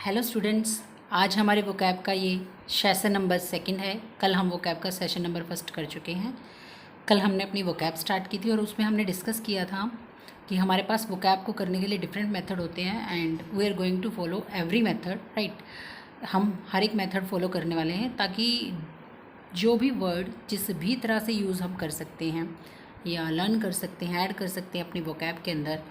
Hello students, आज हमारे vocab का ये सेशन नंबर सेकंड है। कल हम वोकैब का सेशन नंबर फर्स्ट कर चुके हैं। कल हमने अपनी वोकैब स्टार्ट की थी और उसमें हमने डिस्कस किया था कि हमारे पास वोकैब को करने के लिए डिफरेंट मेथड होते हैं and we are going to follow every method, right. हम हर एक मेथड फॉलो करने वाले हैं ताकि जो भी वर्ड जिस भी तरह से यूज़ हम कर सकते हैं या लर्न कर सकते हैं, ऐड कर सकते हैं अपनी वोकैब के अंदर,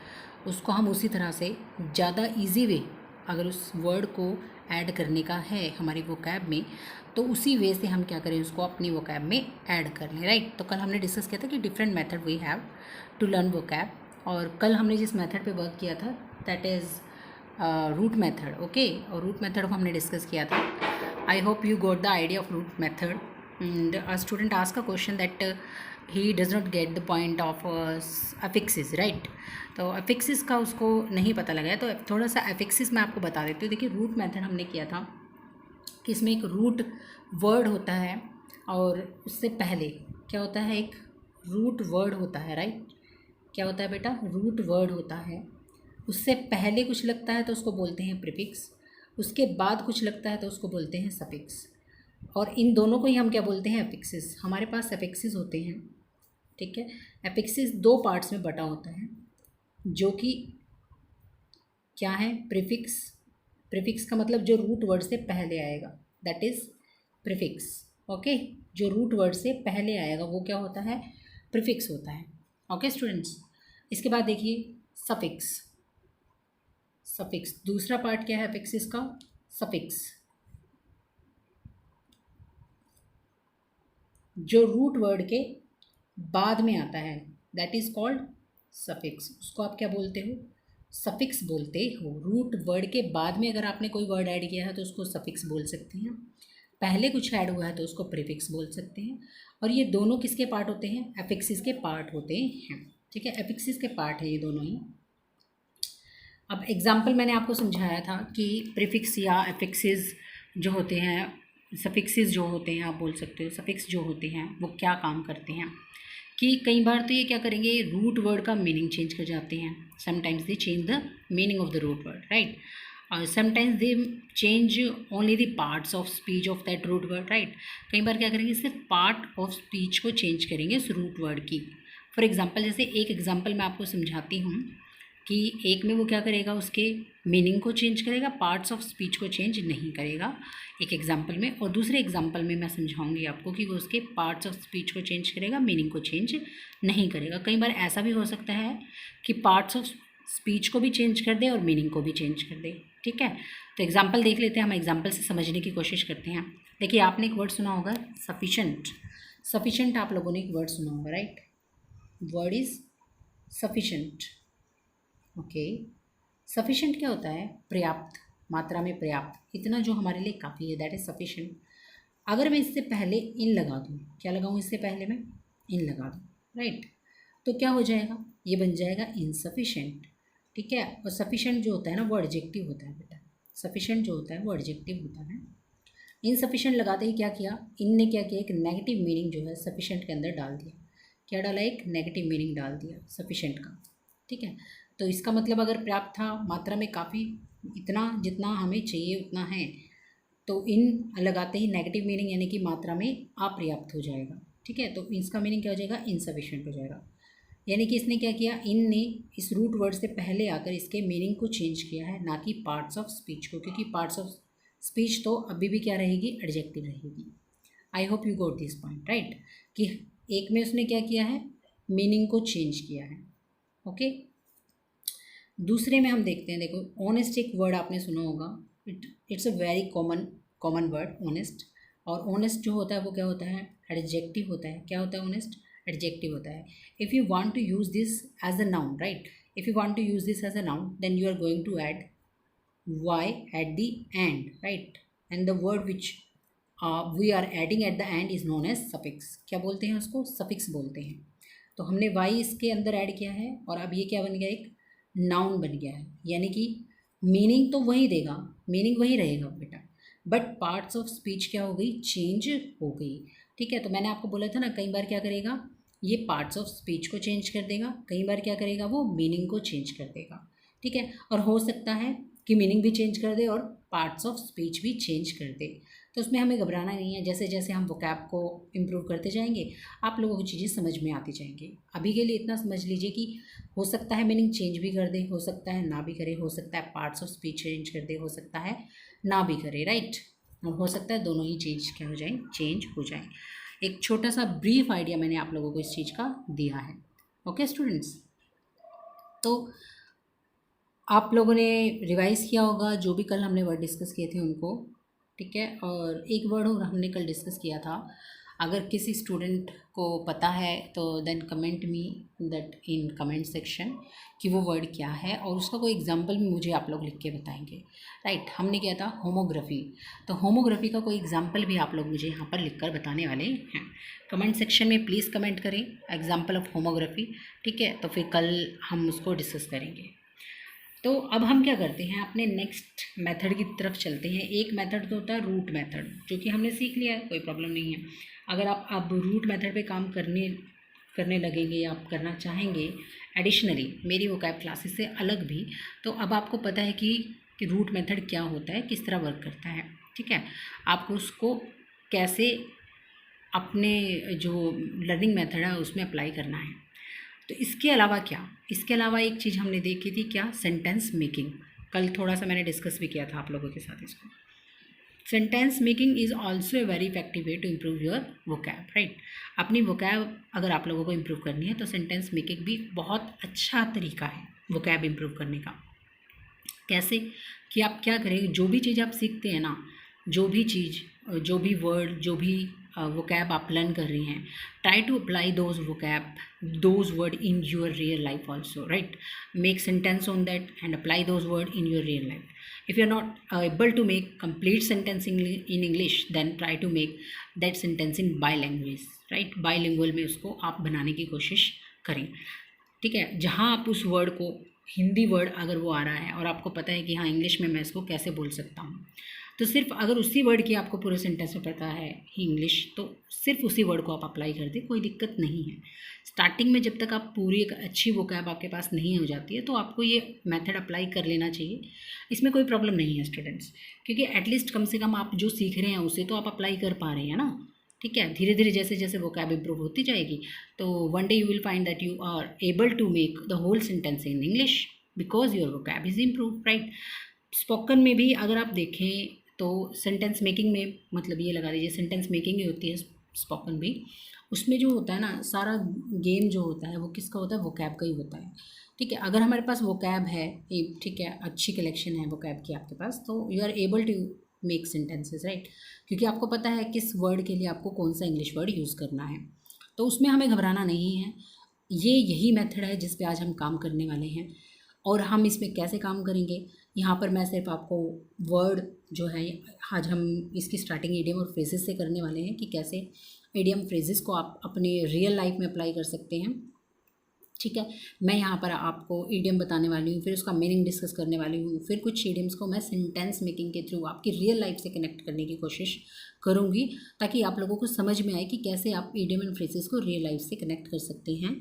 उसको हम उसी तरह से ज़्यादा इजी वे, अगर उस वर्ड को ऐड करने का है हमारी वोकैब में, तो उसी वे से हम क्या करें, उसको अपनी वोकैब में ऐड कर लें, राइट। तो कल हमने डिस्कस किया था कि different method we have to learn vocab, और कल हमने जिस मेथड पे वर्क किया था that is root method, okay. और रूट मेथड को हमने डिस्कस किया था। I hope you got the idea of root method and a student ask a question that he does not get the point of affixes, right. तो affixes का उसको नहीं पता लगा है, तो थोड़ा सा affixes मैं आपको बता देती हूँ। देखिए, रूट मेथड हमने किया था कि इसमें एक रूट वर्ड होता है और उससे पहले क्या होता है, एक रूट वर्ड होता है, राइट। क्या होता है बेटा, रूट वर्ड होता है। उससे पहले कुछ लगता है तो उसको बोलते हैं प्रीफिक्स, उसके बाद कुछ लगता है तो उसको बोलते हैं सफिक्स, और इन दोनों को ही हम क्या बोलते हैं, एफिक्सिस। हमारे पास एफिक्सिस होते हैं, ठीक है। एफिक्सिस दो पार्ट्स में बटा होता है, जो कि क्या है, प्रीफिक्स। प्रीफिक्स का मतलब जो रूट वर्ड से पहले आएगा, दैट इज़ प्रीफिक्स, ओके। जो रूट वर्ड से पहले आएगा वो क्या होता है, प्रीफिक्स होता है, ओके स्टूडेंट्स। इसके बाद देखिए सफिक्स। सफिक्स दूसरा पार्ट क्या है एफिक्सिस का, सफिक्स। जो रूट वर्ड के बाद में आता है दैट इज़ कॉल्ड सफिक्स। उसको आप क्या बोलते हो, सफिक्स बोलते हो। रूट वर्ड के बाद में अगर आपने कोई वर्ड ऐड किया है तो उसको सफिक्स बोल सकते हैं, पहले कुछ ऐड हुआ है तो उसको प्रीफिक्स बोल सकते हैं। और ये दोनों किसके पार्ट होते हैं, एफिक्सिस के पार्ट होते हैं, ठीक है। एफिक्सिस के पार्ट है ये दोनों ही। अब एग्जाम्पल मैंने आपको समझाया था कि प्रीफिक्स या एफिक्सिस जो होते हैं, सफिक्सिस जो होते हैं, आप बोल सकते हो सफिक्स जो होते हैं वो क्या काम करते हैं, कि कई बार तो ये क्या करेंगे, रूट वर्ड का मीनिंग चेंज कर जाते हैं। Sometimes they change the meaning of the root word, right. और sometimes they change only the parts of speech of that root word, right. कई बार क्या करेंगे, सिर्फ पार्ट ऑफ स्पीच को चेंज करेंगे उस रूट वर्ड की। फॉर एग्जाम्पल, जैसे एक एग्जाम्पल मैं आपको समझाती हूँ कि एक में वो क्या करेगा, उसके मीनिंग को चेंज करेगा, पार्ट्स ऑफ स्पीच को चेंज नहीं करेगा एक एग्जाम्पल में, और दूसरे एग्जाम्पल में मैं समझाऊंगी आपको कि वो उसके पार्ट्स ऑफ स्पीच को चेंज करेगा, मीनिंग को चेंज नहीं करेगा। कई बार ऐसा भी हो सकता है कि पार्ट्स ऑफ स्पीच को भी चेंज कर दे और मीनिंग को भी चेंज कर दे, ठीक है। तो एग्जाम्पल देख लेते हैं, हम एग्जाम्पल से समझने की कोशिश करते हैं। देखिए, आपने एक वर्ड सुना होगा सफिशेंट। सफिशेंट आप लोगों ने एक वर्ड सुना होगा, right. Word is sufficient, okay. Sufficient क्या होता है, पर्याप्त, मात्रा में पर्याप्त, इतना जो हमारे लिए काफ़ी है, दैट इज़ सफिशेंट। अगर मैं इससे पहले इन लगा दूँ, क्या लगाऊँ, इससे पहले मैं इन लगा दूँ, राइट, तो क्या हो जाएगा, ये बन जाएगा इनसफिशेंट, ठीक है। और सफिशेंट जो होता है ना वो एडजेक्टिव होता है बेटा। सफिशेंट जो होता है वो एडजेक्टिव होता है। इनसफिशेंट लगाते ही क्या किया, इन ने क्या किया, एक नेगेटिव मीनिंग जो है सफिशेंट के अंदर डाल दिया। क्या डाला, एक नेगेटिव मीनिंग डाल दिया सफिशेंट का, ठीक है। तो इसका मतलब अगर पर्याप्त था, मात्रा में काफ़ी, इतना जितना हमें चाहिए उतना है, तो इन लगाते ही नेगेटिव मीनिंग यानी कि मात्रा में अपर्याप्त हो जाएगा, ठीक है। तो इसका मीनिंग क्या हो जाएगा, इनसफिशिएंट हो जाएगा। यानी कि इसने क्या किया, इन ने इस रूट वर्ड से पहले आकर इसके मीनिंग को चेंज किया है, ना कि पार्ट्स ऑफ स्पीच को, क्योंकि पार्ट्स ऑफ स्पीच तो अभी भी क्या रहेगी, एडजेक्टिव रहेगी। आई hope you got this point, right. कि एक में उसने क्या किया है, मीनिंग को चेंज किया है, ओके। दूसरे में हम देखते हैं, देखो ऑनेस्ट एक वर्ड आपने सुना होगा, it's a very common word honest. और ऑनेस्ट जो होता है वो क्या होता है, एडजेक्टिव होता है। क्या होता है ऑनेस्ट, एडजेक्टिव होता है। If you want to use this as a noun, right, if you want to use this as a noun then you are going to add y at the end, right, and the word which we are adding at the end is known as suffix। क्या बोलते हैं उसको, suffix बोलते हैं। तो हमने y इसके अंदर ऐड किया है और अब ये क्या बन गया, एक नाउन बन गया है। यानी कि मीनिंग तो वही देगा, मीनिंग वही रहेगा बेटा, बट पार्ट्स ऑफ स्पीच क्या हो गई, चेंज हो गई, ठीक है। तो मैंने आपको बोला था ना, कई बार क्या करेगा, ये पार्ट्स ऑफ स्पीच को चेंज कर देगा, कई बार क्या करेगा, वो मीनिंग को चेंज कर देगा, ठीक है। और हो सकता है कि मीनिंग भी चेंज कर दे और पार्ट्स ऑफ स्पीच भी चेंज कर दे। तो उसमें हमें घबराना नहीं है, जैसे जैसे हम वोकैब को इम्प्रूव करते जाएंगे आप लोगों को चीज़ें समझ में आती जाएंगी। अभी के लिए इतना समझ लीजिए कि हो सकता है मीनिंग चेंज भी कर दे, हो सकता है ना भी करे, हो सकता है पार्ट्स ऑफ स्पीच चेंज कर दे, हो सकता है ना भी करे, राइट। और हो सकता है दोनों ही चेंज क्या हो जाए, चेंज हो जाए। एक छोटा सा ब्रीफ आइडिया मैंने आप लोगों को इस चीज़ का दिया है। ओके स्टूडेंट्स, तो आप लोगों ने रिवाइज़ किया होगा जो भी कल हमने वर्ड डिस्कस किए थे उनको, ठीक है। और एक वर्ड और हमने कल डिस्कस किया था, अगर किसी स्टूडेंट को पता है तो then comment me that in comment section कि वो वर्ड क्या है, और उसका कोई एग्जांपल भी मुझे आप लोग लिख के बताएंगे, राइट। हमने किया था होमोग्राफी, तो होमोग्राफी का कोई एग्जांपल भी आप लोग मुझे यहाँ पर लिख कर बताने वाले हैं। कमेंट सेक्शन में प्लीज़ कमेंट करें एग्जाम्पल ऑफ होमोग्राफी, ठीक है। तो फिर कल हम उसको डिस्कस करेंगे। तो अब हम क्या करते हैं, अपने नेक्स्ट मेथड की तरफ चलते हैं। एक मेथड तो होता है रूट मेथड, जो कि हमने सीख लिया है, कोई प्रॉब्लम नहीं है। अगर आप अब रूट मेथड पे काम करने लगेंगे या आप करना चाहेंगे एडिशनली मेरी वोकैब क्लासेस से अलग भी, तो अब आपको पता है कि रूट मेथड क्या होता है, किस तरह वर्क करता है, ठीक है। आपको उसको कैसे अपने जो लर्निंग मेथड है उसमें अप्लाई करना है। तो इसके अलावा क्या, इसके अलावा एक चीज़ हमने देखी थी क्या, सेंटेंस मेकिंग। कल थोड़ा सा मैंने डिस्कस भी किया था आप लोगों के साथ इसको। Sentence making is also a very effective way to improve your vocab, right. अपनी वोकैब अगर आप लोगों को इम्प्रूव करनी है तो सेंटेंस मेकिंग भी बहुत अच्छा तरीका है वोकैब इम्प्रूव करने का। कैसे कि आप क्या करें, जो भी चीज़ आप सीखते हैं ना, जो भी चीज़, जो भी वर्ड, जो भी वोकैब आप लर्न कर रही हैं, try to apply those word in your real life also, right. Make sentence on that and apply those word in your real life. If you are not able to make complete sentence in English, then try to make that sentence in bilanguage, right. Bilingual में उसको आप बनाने की कोशिश करें, ठीक है। जहाँ आप उस वर्ड को, हिंदी वर्ड अगर वो आ रहा है और आपको पता है कि हाँ इंग्लिश में मैं इसको कैसे बोल सकता हूँ, तो सिर्फ अगर उसी वर्ड की आपको पूरे सेंटेंस में पता है इंग्लिश, तो सिर्फ उसी वर्ड को आप अप्लाई कर दें, कोई दिक्कत नहीं है। स्टार्टिंग में जब तक आप पूरी एक अच्छी वोकैब आपके पास नहीं हो जाती है तो आपको ये मेथड अप्लाई कर लेना चाहिए, इसमें कोई प्रॉब्लम नहीं है स्टूडेंट्स, क्योंकि एटलीस्ट कम से कम आप जो सीख रहे हैं उसे तो आप अप्लाई कर पा रहे हैं ना, ठीक है। धीरे धीरे जैसे जैसे वोकैब इम्प्रूव होती जाएगी तो one day you will find that you are able to make the whole sentence in English because your vocab is improve, right. Spoken में भी अगर आप देखें तो सेंटेंस मेकिंग में, मतलब ये लगा लीजिए सेंटेंस मेकिंग ही होती है स्पोकन भी, उसमें जो होता है ना सारा गेम जो होता है वो किसका होता है, वोकैब का ही होता है, ठीक है। अगर हमारे पास वोकैब है, ठीक है, अच्छी कलेक्शन है वोकैब की आपके पास, तो you are able to make sentences, right, क्योंकि आपको पता है किस वर्ड के लिए आपको कौन सा इंग्लिश वर्ड यूज़ करना है, तो उसमें हमें घबराना नहीं है। यही मेथड है जिस पे आज हम काम करने वाले हैं। और हम इसमें कैसे काम करेंगे, यहाँ पर मैं सिर्फ आपको वर्ड जो है, आज हम इसकी स्टार्टिंग इडियम और फ्रेजेस से करने वाले हैं कि कैसे इडियम फ्रेजेस को आप अपने रियल लाइफ में अप्लाई कर सकते हैं, ठीक है। मैं यहाँ पर आपको ईडियम बताने वाली हूँ, फिर उसका मीनिंग डिस्कस करने वाली हूँ, फिर कुछ ईडियम्स को मैं सेंटेंस मेकिंग के थ्रू आपकी रियल लाइफ से कनेक्ट करने की कोशिश करूँगी, ताकि आप लोगों को समझ में आए कि कैसे आप ईडियम एंड फ्रेजेस को रियल लाइफ से कनेक्ट कर सकते हैं।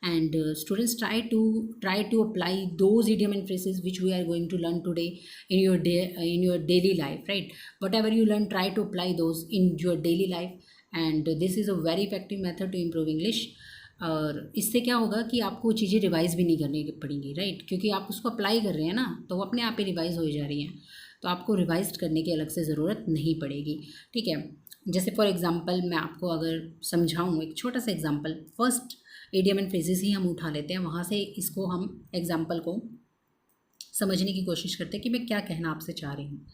And students try to apply those idiom and phrases which we are going to learn today in your daily life, right. Whatever you learn, try to apply those in your daily life, and this is a very effective method to improve English. और इससे क्या होगा कि आपको चीज़ें revise भी नहीं करनी पड़ेंगी, राइट, क्योंकि आप उसको अप्लाई कर रहे हैं ना, तो वो अपने आप ही रिवाइज़ हो जा रही हैं, तो आपको रिवाइज करने की अलग से ज़रूरत नहीं पड़ेगी, ठीक है। जैसे फॉर एग्जांपल मैं आपको अगर समझाऊँ एक छोटा सा example, first idiom and phrases ही हम उठा लेते हैं, वहाँ से इसको हम एग्जांपल को समझने की कोशिश करते हैं कि मैं क्या कहना आपसे चाह रही हूँ।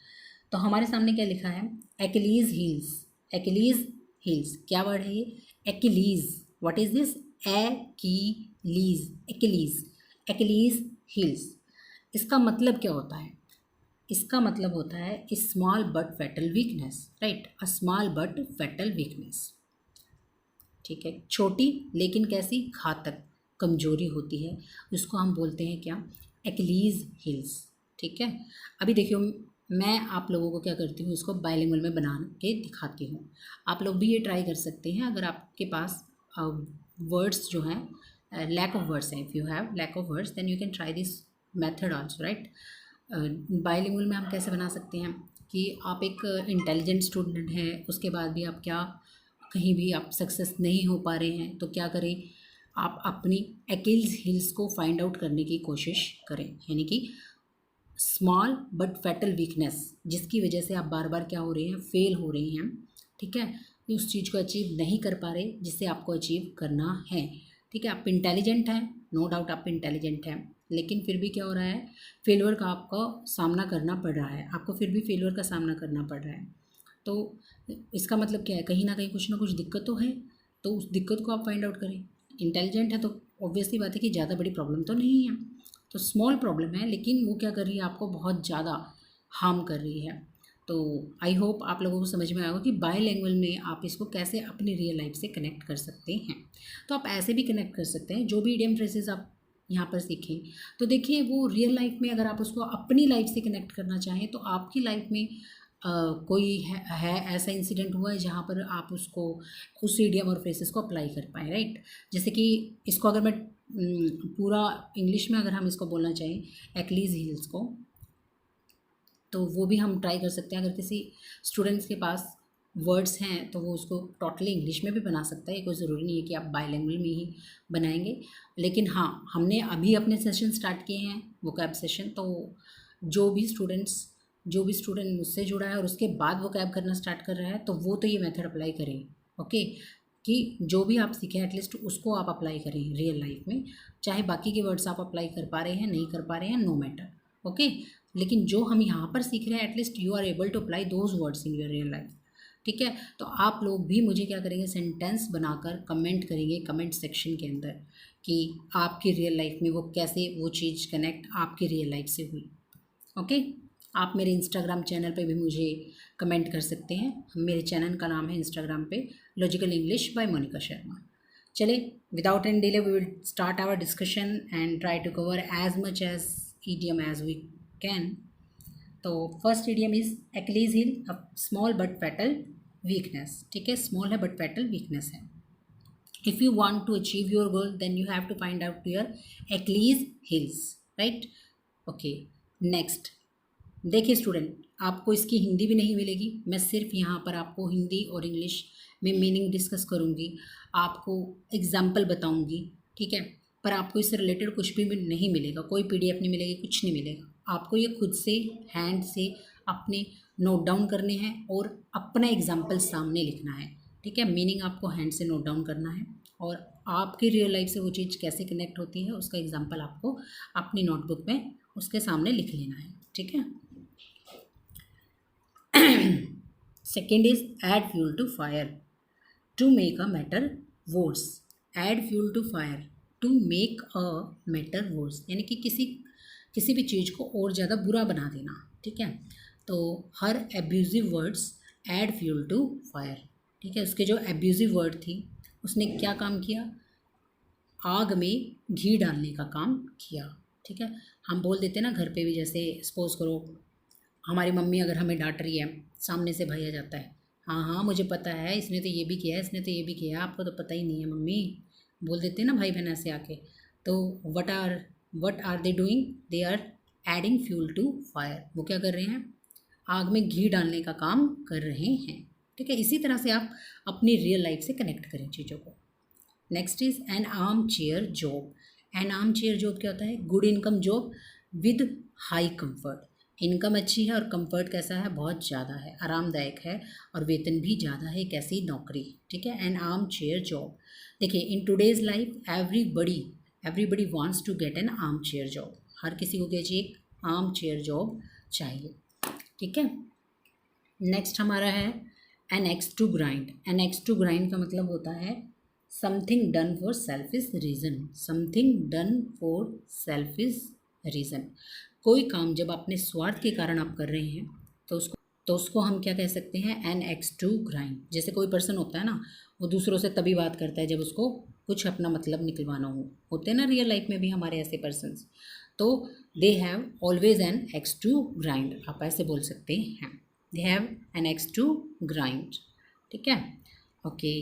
तो हमारे सामने क्या लिखा है, एक्लीज़ हील्स। एक्लीज़ हील्स क्या वर्ड है ये, एक्लीज़, व्हाट इज़ दिस, एक्लीज़, एक्लीज़, एक्लीज़ हील्स। इसका मतलब क्या होता है, इसका मतलब होता है small but fatal weakness, right, a small but fatal weakness, ठीक है, छोटी लेकिन कैसी, घातक कमजोरी होती है, उसको हम बोलते हैं क्या, एक्लीज़ हील्स, ठीक है। अभी देखियो मैं आप लोगों को क्या करती हूँ, इसको बाइलिंगुअल में बना के दिखाती हूँ, आप लोग भी ये ट्राई कर सकते हैं अगर आपके पास वर्ड्स जो हैं लैक ऑफ वर्ड्स हैं, if you have lack of words then you can try this method also, right. Bilingual में हम कैसे बना सकते हैं कि आप एक इंटेलिजेंट स्टूडेंट हैं, उसके बाद भी आप क्या कहीं भी आप सक्सेस नहीं हो पा रहे हैं, तो क्या करें, आप अपनी एक्लिज हील्स को फाइंड आउट करने की कोशिश करें, यानी कि स्मॉल बट फैटल वीकनेस जिसकी वजह से आप बार बार क्या हो रहे हैं, फेल हो रहे हैं, ठीक है, उस चीज़ को अचीव नहीं कर पा रहे जिससे आपको अचीव करना है, ठीक है। आप इंटेलिजेंट हैं, नो डाउट आप इंटेलिजेंट हैं, लेकिन फिर भी क्या हो रहा है, फेलियर का आपको सामना करना पड़ रहा है, आपको फिर भी फेलियर का सामना करना पड़ रहा है। तो इसका मतलब क्या है, कहीं ना कुछ दिक्कत तो है, तो उस दिक्कत को आप फाइंड आउट करें। इंटेलिजेंट है तो ऑब्वियसली बात है कि ज़्यादा बड़ी प्रॉब्लम तो नहीं है, तो स्मॉल प्रॉब्लम है, लेकिन वो क्या कर रही है, आपको बहुत ज़्यादा हार्म कर रही है। तो आई होप आप लोगों को समझ में आएगा कि बायलैंग्वेज में आप इसको कैसे अपनी रियल लाइफ से कनेक्ट कर सकते हैं। तो आप ऐसे भी कनेक्ट कर सकते हैं, जो भी इडियम फ्रेजेस आप यहाँ पर सीखें, तो देखिए वो रियल लाइफ में अगर आप उसको अपनी लाइफ से कनेक्ट करना चाहें, तो आपकी लाइफ में कोई है ऐसा इंसिडेंट हुआ है जहाँ पर आप उसको उस इडियम और फ्रेजेस को अप्लाई कर पाएँ, राइट। जैसे कि इसको अगर मैं पूरा इंग्लिश में अगर हम इसको बोलना चाहें एक्लीज हील्स को, तो वो भी हम ट्राई कर सकते हैं। अगर किसी स्टूडेंट्स के पास वर्ड्स हैं तो वो उसको टोटली इंग्लिश में भी बना सकता है, कोई ज़रूरी नहीं है कि आप बायलैंग्वेज में ही बनाएंगे। लेकिन हाँ, हमने अभी अपने सेशन स्टार्ट किए हैं वोकैब सेशन, तो जो भी स्टूडेंट मुझसे जुड़ा है और उसके बाद वोकैब करना स्टार्ट कर रहा है, तो वो तो ये मेथड अप्लाई करें, ओके, कि जो भी आप सीखें एटलीस्ट उसको आप अप्लाई करें रियल लाइफ में, चाहे बाकी के वर्ड्स आप अप्लाई कर पा रहे हैं नहीं कर पा रहे हैं, नो मैटर, ओके। लेकिन जो हम यहाँ पर सीख रहे हैं at least you are able to apply those words in your real life, ठीक है। तो आप लोग भी मुझे क्या करेंगे, सेंटेंस बनाकर कमेंट करेंगे कमेंट सेक्शन के अंदर कि आपकी रियल लाइफ में वो कैसे वो चीज़ कनेक्ट आपकी रियल लाइफ से हुई, ओके। आप मेरे इंस्टाग्राम चैनल पे भी मुझे कमेंट कर सकते हैं, मेरे चैनल का नाम है इंस्टाग्राम पे logical English by Monika Sharma. चले, without any delay we will start our discussion and try to cover as much as idiom as we can. तो first idiom is Achilles heel, a small but fatal weakness, ठीक है, small है but fatal weakness है। If you want to achieve your goal then you have to find out your Achilles heels, right, okay. Next देखिए student, आपको इसकी हिंदी भी नहीं मिलेगी, मैं सिर्फ यहाँ पर आपको हिंदी और इंग्लिश में मीनिंग डिस्कस करूँगी, आपको एग्जाम्पल बताऊँगी, ठीक है, पर आपको इससे रिलेटेड कुछ भी नहीं मिलेगा, कोई PDF नहीं मिलेगी, कुछ नहीं मिलेगा। आपको ये खुद से हैंड से अपने नोट डाउन करने हैं और अपना एग्जाम्पल सामने लिखना है, ठीक है। मीनिंग आपको हैंड से नोट डाउन करना है और आपकी रियल लाइफ से वो चीज़ कैसे कनेक्ट होती है उसका एग्जाम्पल आपको अपनी नोटबुक में उसके सामने लिख लेना है, ठीक है। Second is add fuel to fire to make a matter worse. Add fuel to fire to make a matter worse, यानी कि किसी भी चीज़ को और ज़्यादा बुरा बना देना, ठीक है। तो हर abusive words add fuel to fire, ठीक है। उसके जो एब्यूजिव वर्ड थी उसने क्या काम किया, आग में घी डालने का काम किया, ठीक है। हम बोल देते ना घर पे भी, जैसे सपोज करो हमारी मम्मी अगर हमें डांट रही है, सामने से भाई आ जाता है, हाँ हाँ मुझे पता है, इसने तो ये भी किया है, इसने तो ये भी किया है, आपको तो पता ही नहीं है मम्मी, बोल देते हैं ना भाई बहन ऐसे आके। तो what are they doing, they are adding fuel to fire, वो क्या कर रहे हैं, आग में घी डालने का काम कर रहे हैं, ठीक है। इसी तरह से आप अपनी रियल लाइफ से कनेक्ट करें चीज़ों को। Next is an arm chair job. N arm chair job क्या होता है, good income job with high comfort, income अच्छी है और कंफर्ट कैसा है, बहुत ज़्यादा है, आरामदायक है और वेतन भी ज़्यादा है, एक ऐसी नौकरी, ठीक है, एन आर्म चेयर जॉब। देखिए in today's life everybody wants to get an arm chair job, हर किसी को क्या चाहिए, एक आर्म चेयर जॉब चाहिए, ठीक है। नेक्स्ट हमारा है an axe to grind. An axe to grind का मतलब होता है something done for selfish reason, something done for selfish reason. कोई काम जब अपने स्वार्थ के कारण आप कर रहे हैं तो उसको हम क्या कह सकते हैं, एन एक्स टू ग्राइंड। जैसे कोई पर्सन होता है ना, वो दूसरों से तभी बात करता है जब उसको कुछ अपना मतलब निकलवाना हो, होते हैं ना रियल लाइफ में भी हमारे ऐसे पर्सन्स, तो they have always an axe to grind, आप ऐसे बोल सकते हैं, they have an axe to grind, ठीक है, ओके।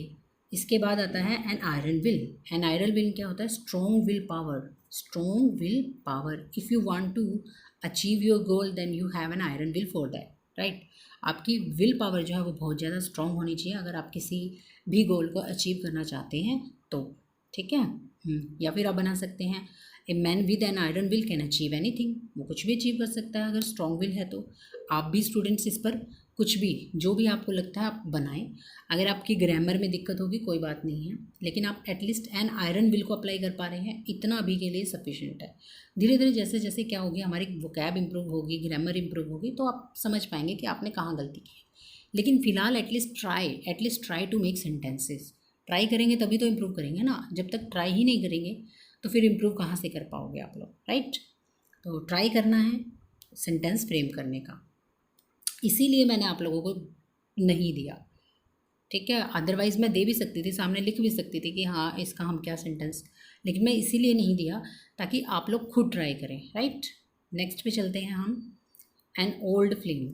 इसके बाद आता है an iron will. An iron will क्या होता है, strong will power, strong will power. If you want to achieve your goal then you have an iron will for that, right. आपकी विल पावर जो है वो बहुत ज़्यादा स्ट्रांग होनी चाहिए अगर आप किसी भी गोल को अचीव करना चाहते हैं तो, ठीक है। या फिर आप बना सकते हैं a man with N iron will can achieve anything, वो कुछ भी अचीव कर सकता है अगर स्ट्रांग विल है तो। आप भी स्टूडेंट्स इस पर कुछ भी जो भी आपको लगता है आप बनाएं। अगर आपकी ग्रामर में दिक्कत होगी कोई बात नहीं है, लेकिन आप एटलीस्ट एन आयरन विल को अप्लाई कर पा रहे हैं, इतना अभी के लिए सफिशिएंट है। धीरे धीरे जैसे जैसे क्या होगी, हमारी वोकैब इंप्रूव होगी, ग्रामर इंप्रूव होगी, तो आप समझ पाएंगे कि आपने कहाँ गलती की है। लेकिन फिलहाल at least try to make sentences. Try करेंगे तभी तो इम्प्रूव करेंगे ना, जब तक ट्राई ही नहीं करेंगे तो फिर इम्प्रूव कहाँ से कर पाओगे आप लोग, राइट। तो ट्राई करना है सेंटेंस फ्रेम करने का, इसीलिए मैंने आप लोगों को नहीं दिया, ठीक है। अदरवाइज़ मैं दे भी सकती थी, सामने लिख भी सकती थी कि हाँ इसका हम क्या सेंटेंस, लेकिन मैं इसीलिए नहीं दिया ताकि आप लोग खुद ट्राई करें, राइट। नेक्स्ट पे चलते हैं हम। An old flame,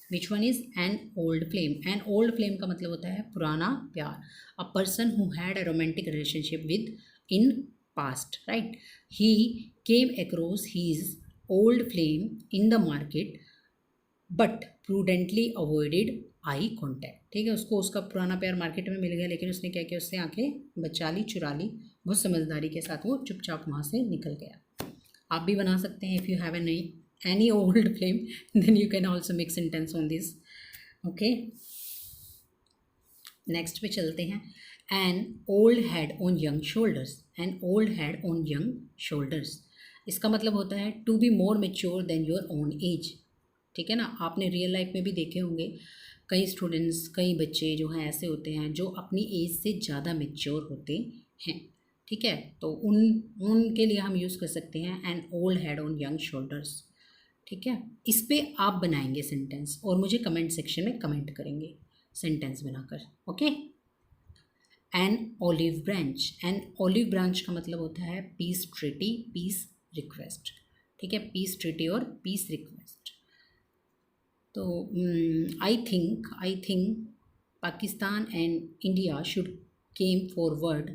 which one is an old flame. An old flame का मतलब होता है पुराना प्यार। A person who had a romantic relationship with in past, right. He came across his old flame in the market but prudently avoided eye contact, ठीक है। उसको उसका पुराना प्यार मार्केट में मिल गया, लेकिन उसने क्या किया, उससे आंखें बचा ली, चुरा ली, बहुत समझदारी के साथ वो चुपचाप वहाँ से निकल गया। आप भी बना सकते हैं। If you have any old flame then you can also make sentence on this, okay. Next पे चलते हैं। An old head on young shoulders. An old head on young shoulders, इसका मतलब होता है to be more mature than your own age, ठीक है ना। आपने रियल लाइफ में भी देखे होंगे कई स्टूडेंट्स, कई बच्चे जो हैं ऐसे होते हैं जो अपनी एज से ज़्यादा मेच्योर होते हैं, ठीक है। तो उनके लिए हम यूज़ कर सकते हैं an old head on young shoulders, ठीक है। इस पे आप बनाएंगे सेंटेंस और मुझे कमेंट सेक्शन में कमेंट करेंगे सेंटेंस बनाकर, okay. An olive branch. An olive branch का मतलब होता है पीस ट्रीटी, पीस रिक्वेस्ट, ठीक है। पीस ट्रीटी और पीस रिक्वेस्ट। तो I think Pakistan and India should came forward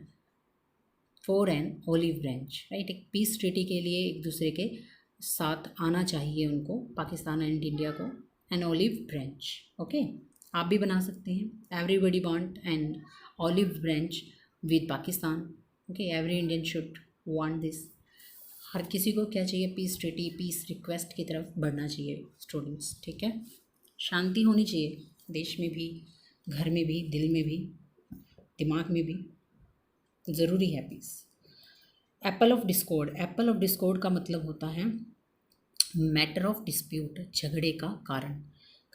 for an olive branch, right. एक पीस ट्रीटी के लिए एक दूसरे के साथ आना चाहिए उनको, पाकिस्तान एंड इंडिया को, एन ओलिव ब्रांच, ओके। आप भी बना सकते हैं। Everybody want an olive branch with Pakistan, okay. Every Indian should want this. हर किसी को क्या चाहिए, पीस ट्रीटी, पीस रिक्वेस्ट की तरफ बढ़ना चाहिए स्टूडेंट्स, ठीक है। शांति होनी चाहिए देश में भी, घर में भी, दिल में भी, दिमाग में भी, ज़रूरी है peace. Apple of discord. Apple of discord का मतलब होता है मैटर ऑफ डिस्प्यूट, झगड़े का कारण।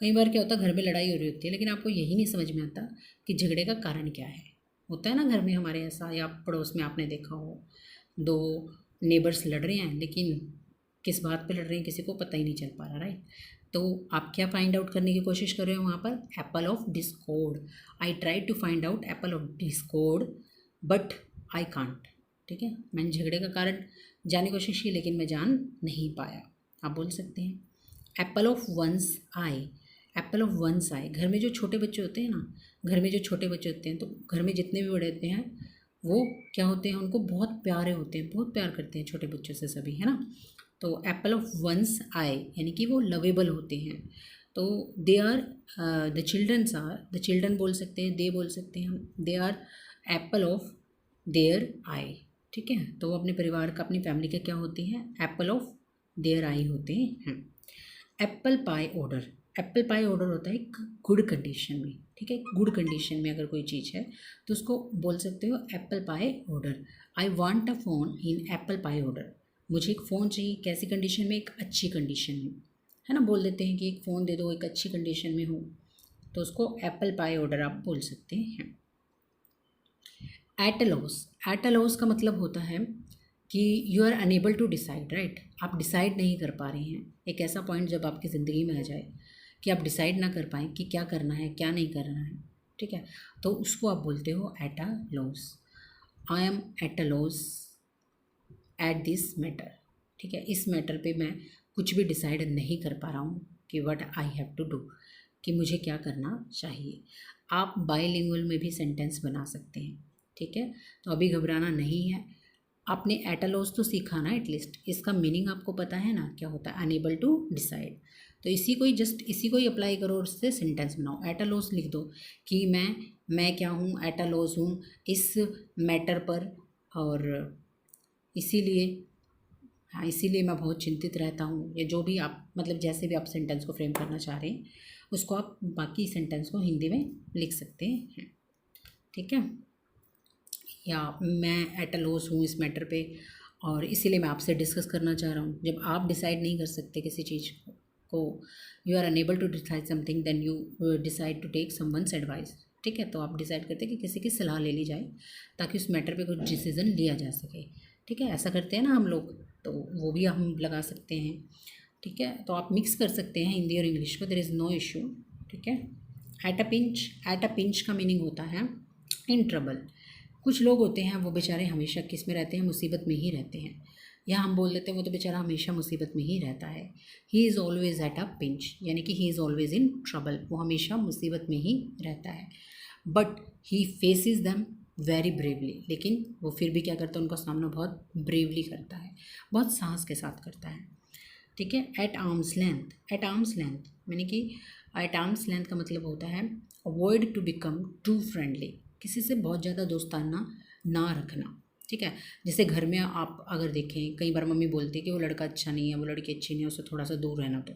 कई बार क्या होता है, घर में लड़ाई हो रही होती है लेकिन आपको यही नहीं समझ में आता कि झगड़े का कारण क्या है। होता है ना घर में हमारे ऐसा, या पड़ोस में आपने देखा हो, दो नेबर्स लड़ रहे हैं लेकिन किस बात पे लड़ रहे हैं किसी को पता ही नहीं चल पा रहा, राइट। तो आप क्या फाइंड आउट करने की कोशिश कर रहे हो वहाँ पर, apple of discord. I try to find out apple of discord but I can't, ठीक है। मैंने झगड़े का कारण जानने की कोशिश की लेकिन मैं जान नहीं पाया, आप बोल सकते हैं। Apple of one's eye. Apple of one's eye, घर में जो छोटे बच्चे होते हैं ना, घर में जो छोटे बच्चे होते हैं, तो घर में जितने भी बड़े होते हैं वो क्या होते हैं, उनको बहुत प्यारे होते हैं, बहुत प्यार करते हैं छोटे बच्चों से सभी, है ना। तो एप्पल ऑफ वंस आई यानी कि वो लवेबल होते हैं। तो they are the childrens are, the children बोल सकते हैं, दे बोल सकते हैं हम, they are apple of their eye, ठीक है। तो वो अपने परिवार का, अपनी फैमिली का क्या होती हैं, एप्पल ऑफ देयर आई होते हैं। Apple pie order. Apple pie order होता है गुड कंडीशन में, ठीक है। गुड कंडीशन में अगर कोई चीज़ है तो उसको बोल सकते हो apple pie order. I want a phone in apple pie order. मुझे एक फ़ोन चाहिए, कैसी कंडीशन में, एक अच्छी कंडीशन में, है ना। बोल देते हैं कि एक फ़ोन दे दो, एक अच्छी कंडीशन में हो, तो उसको एप्पल पाई ऑर्डर आप बोल सकते हैं। At a loss. At a loss का मतलब होता है कि you are unable to decide, right. आप डिसाइड नहीं कर पा रहे हैं, एक ऐसा पॉइंट जब आपकी ज़िंदगी में आ जाए कि आप डिसाइड ना कर पाएँ कि क्या करना है क्या नहीं करना है, ठीक है। तो उसको आप बोलते हो eight a loss. I am eight a loss at this matter, ठीक है। इस मैटर पे मैं कुछ भी डिसाइड नहीं कर पा रहा हूँ कि what I have to do, कि मुझे क्या करना चाहिए। आप बाइलिंगुअल में भी सेंटेंस बना सकते हैं, ठीक है। तो अभी घबराना नहीं है, आपने एट अ लॉस तो सीखा ना एटलीस्ट, इसका मीनिंग आपको पता है ना क्या होता है, अनेबल टू डिसाइड। तो इसी को ही अप्लाई करो और उससे सेंटेंस बनाओ। एट अ लॉस लिख दो कि मैं क्या हूँ, एट अ लॉस हूँ इस मैटर पर, और इसीलिए, हाँ इसीलिए मैं बहुत चिंतित रहता हूँ, या जो भी आप मतलब जैसे भी आप सेंटेंस को फ्रेम करना चाह रहे हैं उसको आप बाकी सेंटेंस को हिंदी में लिख सकते हैं। ठीक है, या मैं एट अ लॉस हूँ इस मैटर पे और इसीलिए मैं आपसे डिस्कस करना चाह रहा हूँ। जब आप डिसाइड नहीं कर सकते किसी चीज़ को, you are unable to decide something, then you decide to take someone's advice. ठीक है, तो आप डिसाइड करते हैं कि किसी की सलाह ले ली जाए ताकि उस मैटर पे कुछ डिसीज़न लिया जा सके। ठीक है, ऐसा करते हैं ना हम लोग, तो वो भी हम लगा सकते हैं। ठीक है, तो आप मिक्स कर सकते हैं हिंदी और इंग्लिश को, देयर इज़ नो इशू। ठीक है, एट अ पिंच का मीनिंग होता है इन ट्रबल। कुछ लोग होते हैं वो बेचारे हमेशा किस में रहते हैं, मुसीबत में ही रहते हैं, या हम बोल देते हैं वो तो बेचारा हमेशा मुसीबत में ही रहता है। He is always at a pinch, यानी कि he is always in trouble, वो हमेशा मुसीबत में ही रहता है। But he faces them very bravely, लेकिन वो फिर भी क्या करता है, उनका सामना बहुत ब्रेवली करता है, बहुत साहस के साथ करता है। ठीक है, at arm's length, at arm's length यानी कि एट आर्म्स लेंथ का मतलब होता है avoid to become too friendly, किसी से बहुत ज़्यादा दोस्ताना ना रखना। ठीक है, जैसे घर में आप अगर देखें, कई बार मम्मी बोलती है कि वो लड़का अच्छा नहीं है, वो लड़की अच्छी नहीं है, उससे थोड़ा सा दूर रहना, तो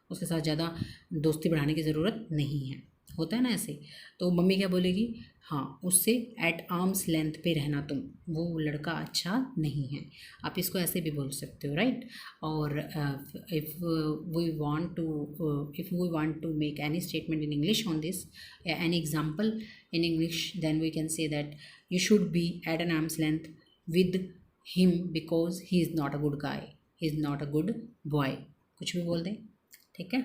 उसके साथ ज़्यादा दोस्ती बढ़ाने की ज़रूरत नहीं है, होता है ना ऐसे। तो मम्मी क्या बोलेगी, हाँ उससे एट आर्म्स लेंथ पे रहना तुम, वो लड़का अच्छा नहीं है, आप इसको ऐसे भी बोल सकते हो, राइट। और if we want to make any statement in English on this, any example in English, then we can say that you should be at an arm's length with him because he is not a good guy, he is not a good boy, कुछ भी बोल दें। ठीक है,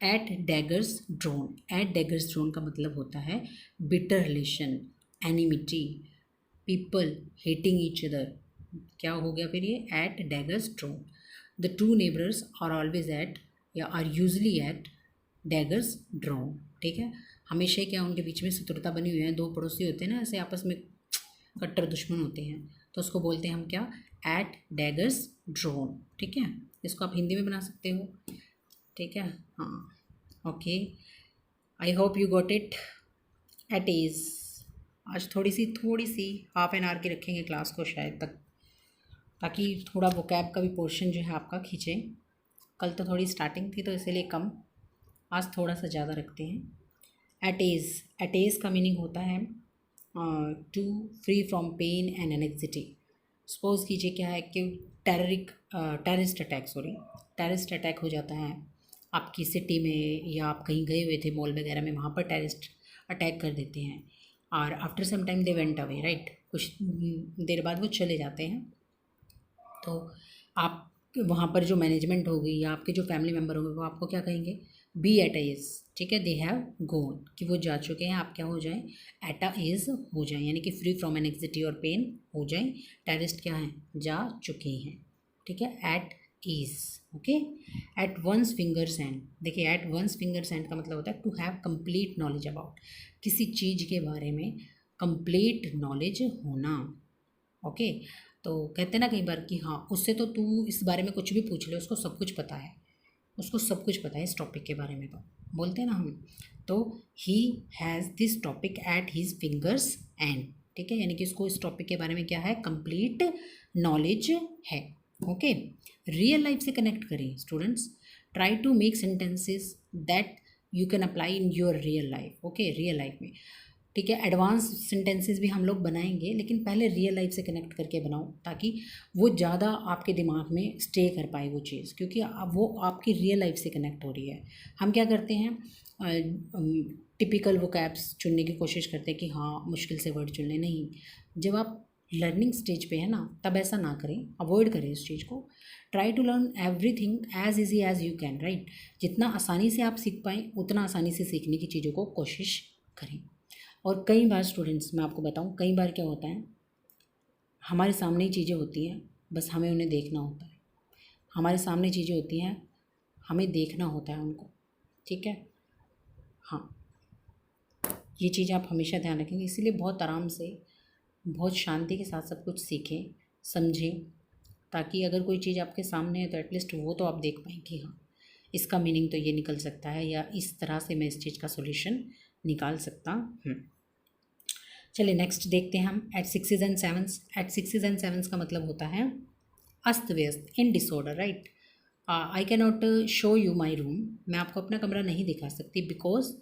at daggers drawn, at daggers drawn का मतलब होता है bitter relation, enmity, people hating each other. क्या हो गया फिर ये, at daggers drawn. The two neighbours are always at, या are usually at daggers drawn. ठीक है, हमेशा ही क्या उनके बीच में शत्रुता बनी हुई है, दो पड़ोसी होते हैं ना ऐसे आपस में कट्टर दुश्मन होते हैं, तो उसको बोलते हैं हम क्या, एट डैगर्स ड्रोन। ठीक है, इसको आप हिंदी में बना सकते हो। ठीक है, हाँ okay, I hope you got it. At ease, आज थोड़ी सी हाफ एन आवर की रखेंगे क्लास को शायद तक, ताकि थोड़ा वोकैब का भी पोर्शन जो है आपका खींचे। कल तो थोड़ी स्टार्टिंग थी तो इसीलिए कम, आज थोड़ा सा ज़्यादा रखते हैं। एटेज, एटेज का मीनिंग होता है to free from pain and anxiety. Suppose कीजिए क्या है कि टेररिस्ट अटैक हो जाता है आपकी सिटी में, या आप कहीं गए हुए थे मॉल वगैरह में, वहाँ पर टेररिस्ट अटैक कर देते हैं, और after some time they went away, right, कुछ देर बाद वो चले जाते हैं। तो आप वहाँ पर जो मैनेजमेंट होगी या आपके जो फैमिली मेम्बर होंगे वो आपको क्या कहेंगे, बी एट एज। ठीक है, दे हैव गोन, कि वो जा चुके हैं, आप क्या हो जाएं, एट अ एज हो जाएं, यानी कि फ्री फ्रॉम एनेक्सिटी और पेन हो जाएं। टेररिस्ट क्या हैं, जा चुके हैं। ठीक है, at ease. Okay, at once fingers end, देखिए एट वंस फिंगर्स एंड का मतलब होता है to have complete knowledge about, किसी चीज़ के बारे में कंप्लीट नॉलेज होना। ओके, तो कहते हैं ना कई बार कि हाँ उससे तो तू इस बारे में कुछ भी पूछ ले, उसको सब कुछ पता है, उसको सब कुछ पता है इस टॉपिक के बारे में, तो बोलते हैं ना हम। तो he has this topic at his fingers end. ठीक है, यानी कि उसको इस टॉपिक के बारे में क्या है, कंप्लीट नॉलेज है। ओके, रियल लाइफ से कनेक्ट करें students, try to make sentences that you can apply in your real life. Okay, real life में। ठीक है, एडवांस सेंटेंसेस भी हम लोग बनाएंगे, लेकिन पहले रियल लाइफ से कनेक्ट करके बनाओ ताकि वो ज़्यादा आपके दिमाग में स्टे कर पाए वो चीज़, क्योंकि वो आपकी रियल लाइफ से कनेक्ट हो रही है। हम क्या करते हैं, टिपिकल वोकैब्स चुनने की कोशिश करते हैं कि हाँ मुश्किल से वर्ड चुनने, नहीं, जब आप लर्निंग स्टेज पे है ना तब ऐसा ना करें, अवॉइड करें इस चीज़ को। Try to learn everything as easy as you can, right, जितना आसानी से आप सीख पाएँ उतना आसानी से सीखने की चीज़ों को कोशिश करें। और कई बार स्टूडेंट्स, मैं आपको बताऊं, कई बार क्या होता है, हमारे सामने ही चीज़ें होती हैं, बस हमें उन्हें देखना होता है। हमारे सामने चीज़ें होती हैं, हमें देखना होता है उनको। ठीक है, हाँ, ये चीज़ आप हमेशा ध्यान रखेंगे, इसीलिए बहुत आराम से बहुत शांति के साथ सब कुछ सीखें, समझें, ताकि अगर कोई चीज़ आपके सामने है तो एटलीस्ट वो तो आप देख पाएँ कि हाँ इसका मीनिंग तो ये निकल सकता है, या इस तरह से मैं इस चीज़ का सॉल्यूशन निकाल सकता हूँ। चलिए नेक्स्ट देखते हैं हम at sixes and sevens. At sixes and sevens का मतलब होता है अस्त व्यस्त, in disorder, right. I can not show you my room, मैं आपको अपना कमरा नहीं दिखा सकती because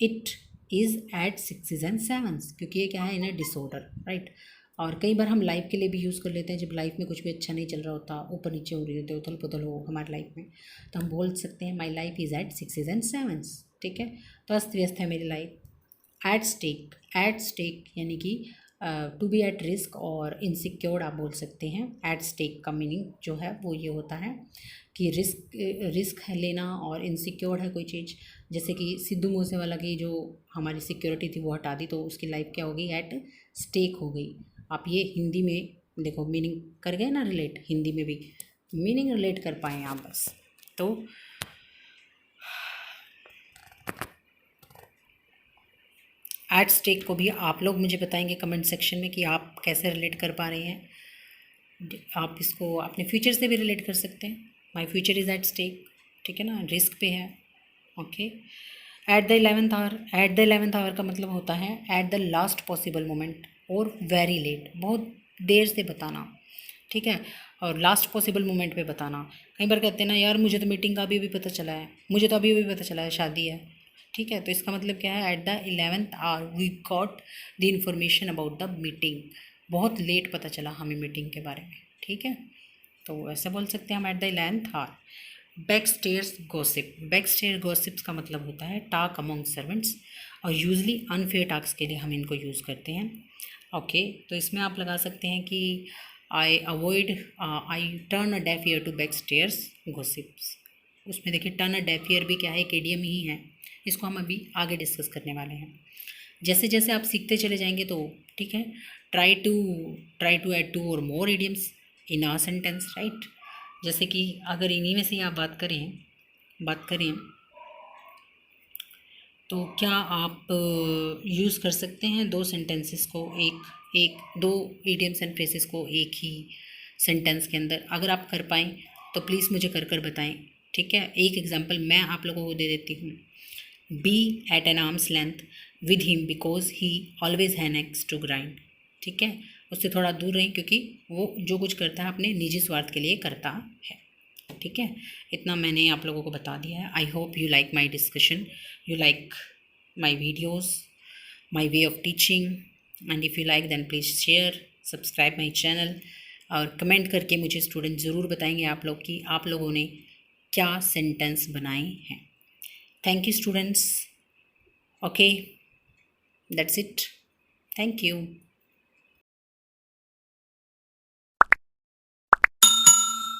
it is at sixes and sevens, क्योंकि ये क्या है, इन अ डिसऑर्डर, राइट। और कई बार हम लाइफ के लिए भी यूज़ कर लेते हैं, जब लाइफ में कुछ भी अच्छा नहीं चल रहा होता, ऊपर नीचे हो रही होती है, उथल पुथल हो हमारी लाइफ में, तो हम बोल सकते हैं my life is at sixes and sevens, ठीक है। तो अस्त व्यस्त है मेरी लाइफ। एट स्टेक यानी कि टू बी एट रिस्क और इनसिक्योर्ड आप बोल सकते हैं। एट स्टेक का मीनिंग जो है वो ये होता है कि रिस्क है लेना, और इनसिक्योर्ड है कोई चीज़, जैसे कि सिद्धू मूसेवाला की जो हमारी सिक्योरिटी थी वो हटा दी, तो उसकी लाइफ क्या हो गई, एट स्टेक हो गई। आप ये हिंदी में देखो मीनिंग कर गए ना रिलेट, हिंदी में भी मीनिंग रिलेट कर पाएँ आप बस। तो एट स्टेक को भी आप लोग मुझे बताएंगे कमेंट सेक्शन में कि आप कैसे रिलेट कर पा रहे हैं। आप इसको अपने फ्यूचर से भी रिलेट कर सकते हैं। My future is at stake, ठीक है ना, रिस्क पे है। Okay. At the 11th hour, at the 11th hour का मतलब होता है at the last possible moment और वेरी लेट, बहुत देर से बताना, ठीक है। और लास्ट पॉसिबल मोमेंट पे बताना। कई बार कहते हैं ना यार मुझे तो मीटिंग का अभी पता चला है, मुझे तो अभी पता चला है शादी है, ठीक है। तो इसका मतलब क्या है, at the 11th hour we got the information about the meeting, बहुत लेट पता चला हमें मीटिंग के बारे में, ठीक है। तो ऐसे बोल सकते हैं हम at the 11th hour. Back stairs gossip, back stair gossips का मतलब होता है टाक अमॉन्ग सर्वेंट्स, और यूजली अनफेयर टास्क के लिए हम इनको यूज़ करते हैं। ओके। तो इसमें आप लगा सकते हैं कि I turn a deaf ear to back stairs gossips. उसमें देखिए टर्न अ डेफ ईयर भी क्या है, एक इडियम ही है, इसको हम अभी आगे डिस्कस करने वाले हैं। जैसे जैसे आप सीखते चले जाएंगे तो ठीक है, ट्राई टू ऐड 2 और more idioms in our sentence, right. जैसे कि अगर इन्हीं में से ही आप बात करें तो क्या आप यूज़ कर सकते हैं 2 सेंटेंसेस को, दो इडियम्स एंड फ्रेजेस को एक ही सेंटेंस के अंदर। अगर आप कर पाएँ तो प्लीज़ मुझे कर बताएं, ठीक है। एक एग्जांपल मैं आप लोगों को दे देती हूँ। Be at an arm's length with him because he always has an axe to grind, ठीक है। उससे थोड़ा दूर रहें क्योंकि वो जो कुछ करता है अपने निजी स्वार्थ के लिए करता है, ठीक है। इतना मैंने आप लोगों को बता दिया है। I hope you like my discussion, you like my videos, my way of teaching, and if you like then please share, subscribe my channel, और कमेंट करके मुझे स्टूडेंट ज़रूर बताएंगे आप लोग कि आप लोगों ने क्या सेंटेंस बनाए हैं। Thank you, students. Okay, that's it. Thank you.